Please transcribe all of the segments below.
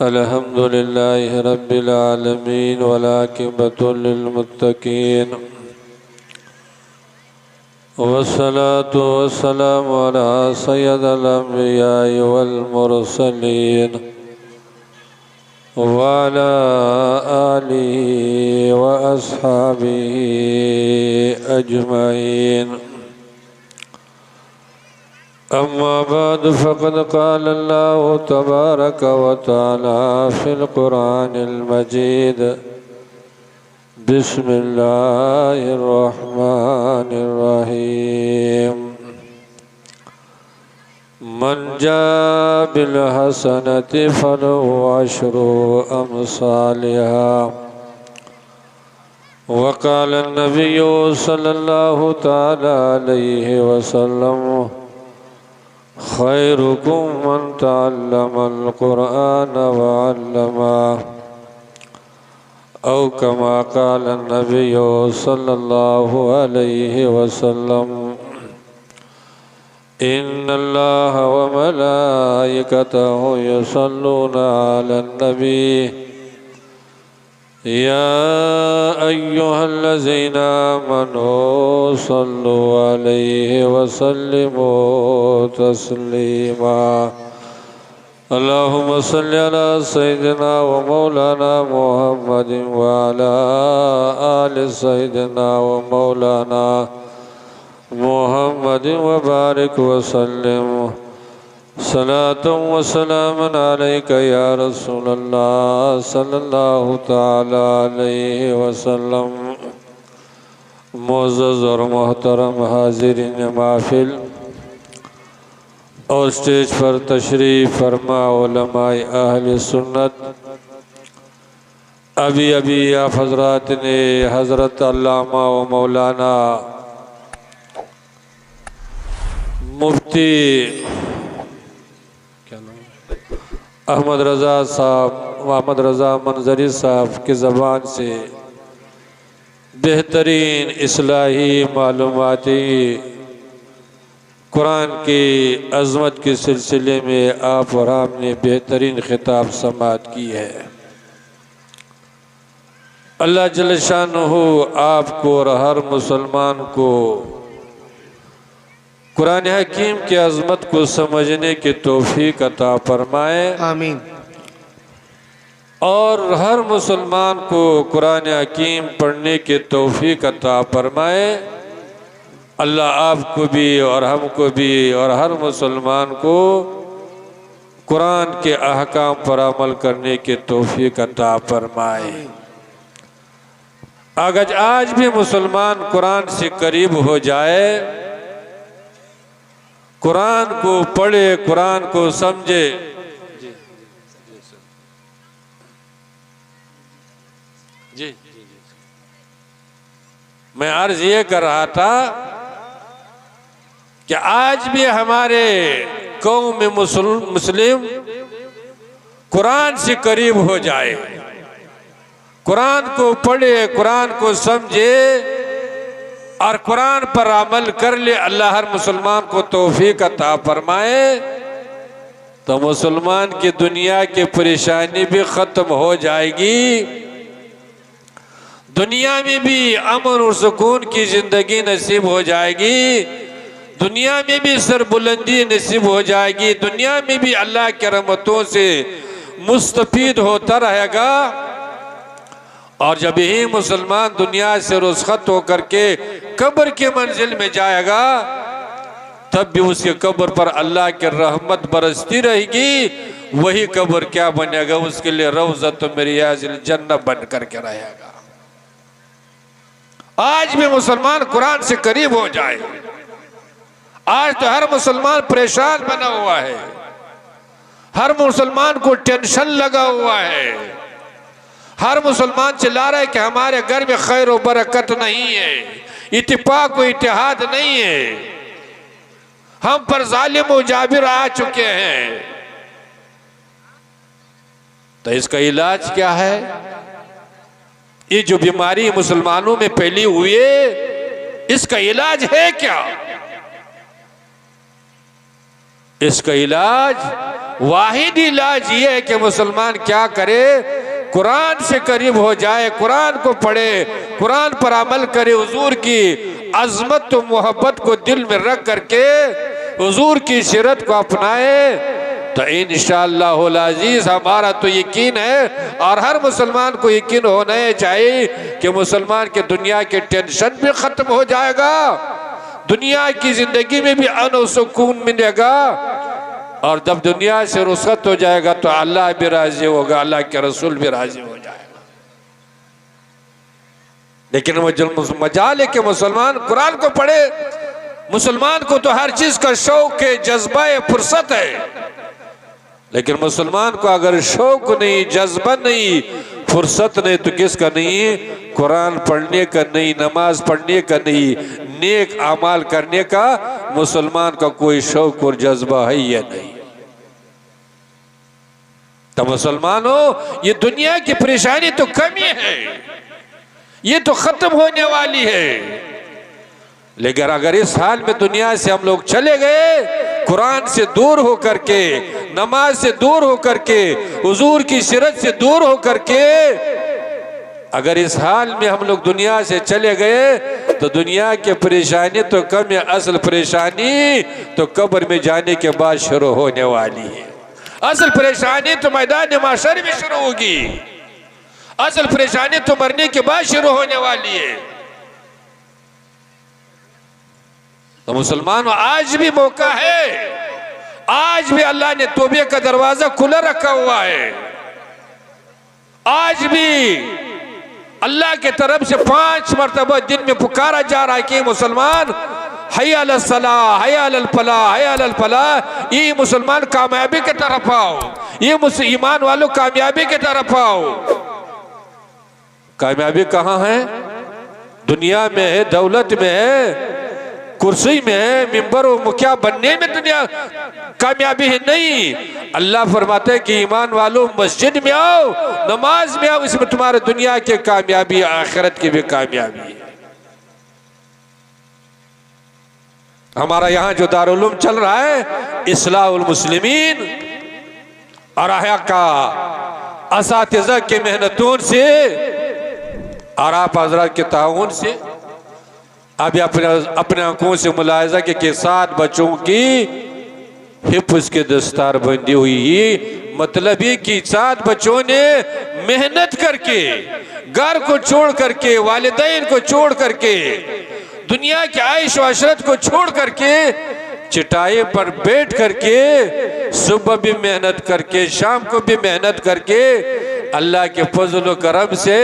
अल्हम्दुलिल्लाहि रब्बिल आलमीन वलाकिबतु लिलमुत्तकीन वस्सलातु वस्सलामु अला सय्यदिल अंबियाइ वल मुरसलीन व अला आलिहि व अस्हाबिहि अजमईन। अम्मा बाद फ़क़द क़ाल अल्लाहु तबारक व तआला फ़िल क़ुरानिल मजीद बिस्मिल्लाहिर रहमानिर रहीम। मन जाअ बिल हसनति फलहु अश्रु अम्सालिहा व क़ाल नबिय्यु सल्लल्लाहु तआला अलैहि वसल्लम खैरुकुम मन तअल्लमल कुरआन व अल्लमह औ कमा क़ाल नबिय्यु सल्लल्लाहु अलैहि वसल्लम इन्नल्लाह व मलाइकतहु युसल्लूना अलन नबी या अय्युहल्लज़ीना आमनू सल्लु अलैहि वसल्लिमू तस्लीमा। अल्लाहुम्मा सल्लि अला सय्यिदिना व मौलाना मुहम्मदिन व अला आलि सय्यिदिना व मौलाना मुहम्मदिन व बारिक व सल्लिम सलातुम व सलामन अलैका या रसूलल्लाह सल्लल्लाहु तआला अलैहि वसल्लम। मुअज़्ज़ज़ और मोहतरम हाज़िरीन महफ़िल और स्टेज पर तशरीफ़ फरमा उलमाए अहले सुन्नत, अभी आप हज़रात ने हज़रत अल्लामा व मौलाना मुफ्ती अहमद रज़ा मंजरी साहब की ज़बान से बेहतरीन इस्लाही मालूमाती कुरान की अज़मत के सिलसिले में आप और हमने बेहतरीन खिताब समाअत की है। अल्लाह जल्ल शानुहु आपको और हर मुसलमान को कुरान हकीम की अज़मत को समझने की तौफीक अता फरमाए, आमीन। और हर मुसलमान को कुरान हकीम पढ़ने की तौफीक अता फरमाए। अल्लाह आपको भी और हमको भी और हर मुसलमान को कुरान के अहकाम पर अमल करने की तौफीक अता फरमाए। अगर आज भी मुसलमान कुरान से करीब हो जाए, कुरान को पढ़े, कुरान को समझे, जी मैं अर्ज ये कर रहा था कि आज भी हमारे कौम में मुस्लिम कुरान से करीब हो जाए, कुरान को पढ़े, कुरान को समझे और कुरान पर अमल कर ले। अल्लाह हर मुसलमान को तौफीक अता फरमाए तो मुसलमान की दुनिया की परेशानी भी ख़त्म हो जाएगी, दुनिया में भी अमन और सुकून की ज़िंदगी नसीब हो जाएगी, दुनिया में भी सरबुलंदी नसीब हो जाएगी, दुनिया में भी अल्लाह के रहमतों से मुस्तफीद होता रहेगा। और जब यही मुसलमान दुनिया से रुखसत होकर के कब्र की मंजिल में जाएगा, तब भी उसके कब्र पर अल्लाह की रहमत बरसती रहेगी। वही कब्र क्या बनेगा, उसके लिए रौज़तुम मिन रियाज़िल जन्नह बन करके रहेगा। आज भी मुसलमान कुरान से करीब हो जाए। आज तो हर मुसलमान परेशान बना हुआ है, हर मुसलमान को टेंशन लगा हुआ है, हर मुसलमान चिल्ला रहा है कि हमारे घर में खैर और बरकत नहीं है, इत्तिफाक व इत्तेहाद नहीं है, हम पर जालिम और जाबिर आ चुके हैं। तो इसका इलाज क्या है? ये जो बीमारी मुसलमानों में फैली हुई है, इसका इलाज है क्या? इसका इलाज, वाहिद इलाज ये है कि मुसलमान क्या करे, कुरान से करीब हो जाए, कुरान को पढ़े, कुरान पर अमल करे, हुजूर की अजमत और मोहब्बत को दिल में रख करके हुजूर की सीरत को अपनाए, तो इंशाअल्लाहुल अज़ीज़ हमारा तो यकीन है और हर मुसलमान को यकीन होना चाहिए कि मुसलमान के दुनिया के टेंशन भी ख़त्म हो जाएगा, दुनिया की ज़िंदगी में भी अमन और सुकून मिलेगा, और जब दुनिया से रुखसत हो जाएगा तो अल्लाह भी राज़ी होगा, अल्लाह के रसूल भी राज़ी हो जाएगा। लेकिन वो जो मजाल है कि मुसलमान कुरान को पढ़े, मुसलमान को तो हर चीज़ का शौक़ है, जज्बा है, फुर्सत है, लेकिन मुसलमान को अगर शौक़ नहीं, जज्बा नहीं, फुर्सत नहीं, तो किसका नहीं, कुरान पढ़ने का नहीं, नमाज पढ़ने का नहीं, नेक अमाल करने का मुसलमान का कोई शौक़ और जज्बा है या नहीं। तो मुसलमानों, ये दुनिया की परेशानी तो कमी है, ये तो खत्म होने वाली है, लेकिन अगर इस हाल में दुनिया से हम लोग चले गए, कुरान से दूर हो करके, नमाज से दूर हो करके, हुजूर की सीरत से दूर हो करके, अगर इस हाल में हम लोग दुनिया से चले गए तो दुनिया की परेशानी तो कम है, असल परेशानी तो कब्र में जाने के बाद शुरू होने वाली है। असल परेशानी तो मैदान माशर में शुरू होगी, असल परेशानी तो मरने के बाद शुरू होने वाली है। तो मुसलमानों, आज भी मौका है, आज भी अल्लाह ने तौबे का दरवाजा खुला रखा हुआ है, आज भी अल्लाह के तरफ से 5 मरतबा दिन में पुकारा जा रहा है कि मुसलमान हय्या अलल सलाह, हय्या अलल फलाह, हय्या अलल फलाह, ये मुसलमान कामयाबी की तरफ आओ, ये ईमान वालों कामयाबी की तरफ आओ। कामयाबी कहाँ है? दुनिया में है, दौलत में है, कुर्सी में है, मिंबर और मुखिया बनने में दुनिया कामयाबी है नहीं। अल्लाह फरमाते हैं कि ईमान वालों मस्जिद में आओ, नमाज में आओ, इसमें तुम्हारे दुनिया की कामयाबी, आखिरत की भी कामयाबी है। हमारा यहाँ जो दारुल उलूम चल रहा है, इस्लाहुल मुस्लिमीन और अहया का असातिज़ा की मेहनतों से और आप हज़रात के ताउन से अभी अपने आंखों से मुलाहिज़ा के 7 बच्चों की हिफ्ज़ के दस्तार बंदी हुई ही, मतलब ये कि 7 बच्चों ने मेहनत करके, घर को छोड़ करके, वालिदैन को छोड़ करके, दुनिया के आइश व अशरत को छोड़ करके, चटाई पर बैठ करके, सुबह भी मेहनत करके, शाम को भी मेहनत करके, अल्लाह के फजल व करम से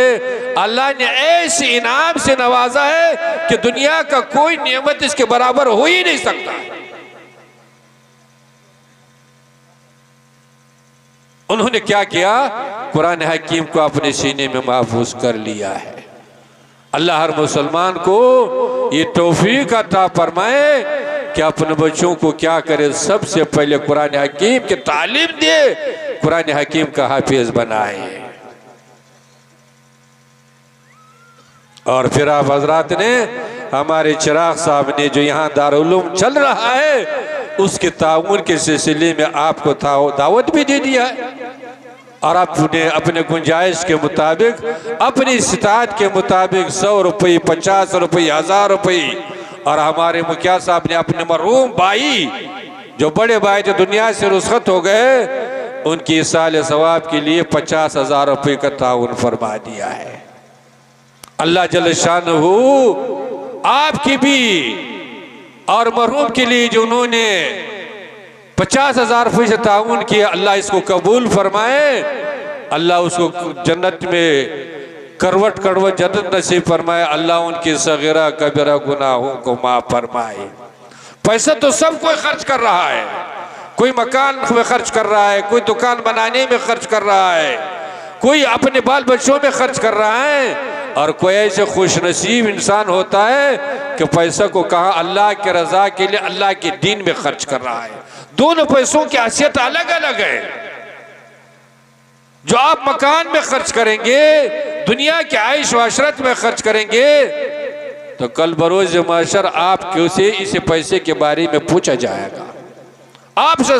अल्लाह ने ऐसे इनाम से नवाजा है कि दुनिया का कोई नेमत इसके बराबर हो ही नहीं सकता। उन्होंने क्या किया? कुरान हकीम को अपने सीने में महफूज कर लिया है। अल्लाह हर मुसलमान को ये तौफीक अता फरमाए कि अपने बच्चों को क्या करे, सबसे पहले कुरान हकीम की तालीम दे, कुरान हकीम का हाफिज बनाए। और फिर आप हजरात ने, हमारे चिराग साहब ने जो यहाँ दारुल उलूम चल रहा है उसके ताउन के सिलसिले में आपको दावत भी दे दिया है, और आपने अपने गुंजाइश के मुताबिक, अपनी इस्तात के मुताबिक 100 रुपये, 50 रुपये, 1000 रुपये, और हमारे मुखिया साहब ने अपने मरहूम भाई जो बड़े भाई जो दुनिया से रुखसत हो गए, उनकी इसाले सवाब के लिए 50,000 रुपये का ताउन फरमा दिया है। अल्लाह जल्ल शानहू आपकी भी और मरहूम के लिए जो उन्होंने 50,000 रुपये से ताउन किया, अल्लाह इसको कबूल फरमाए, अल्लाह उसको जन्नत में करवट करवट जन्नत नसीब फरमाए, अल्लाह उनकी सगीरा कबीरा गुनाहों को माफ फरमाए। पैसा तो सब कोई खर्च कर रहा है, कोई मकान में खर्च कर रहा है, कोई दुकान बनाने में खर्च कर रहा है, कोई अपने बाल बच्चों में खर्च कर रहा है, और कोई ऐसे खुशनसीब इंसान होता है कि पैसा को कहाँ अल्लाह के रजा के लिए, अल्लाह के दीन में खर्च कर रहा है। दोनों पैसों की हैसियत अलग अलग है। जो आप मकान में खर्च करेंगे, दुनिया के आइश व अशरत में खर्च करेंगे, तो कल बरोज माशर आपके से इस पैसे के बारे में पूछा जाएगा। आपसे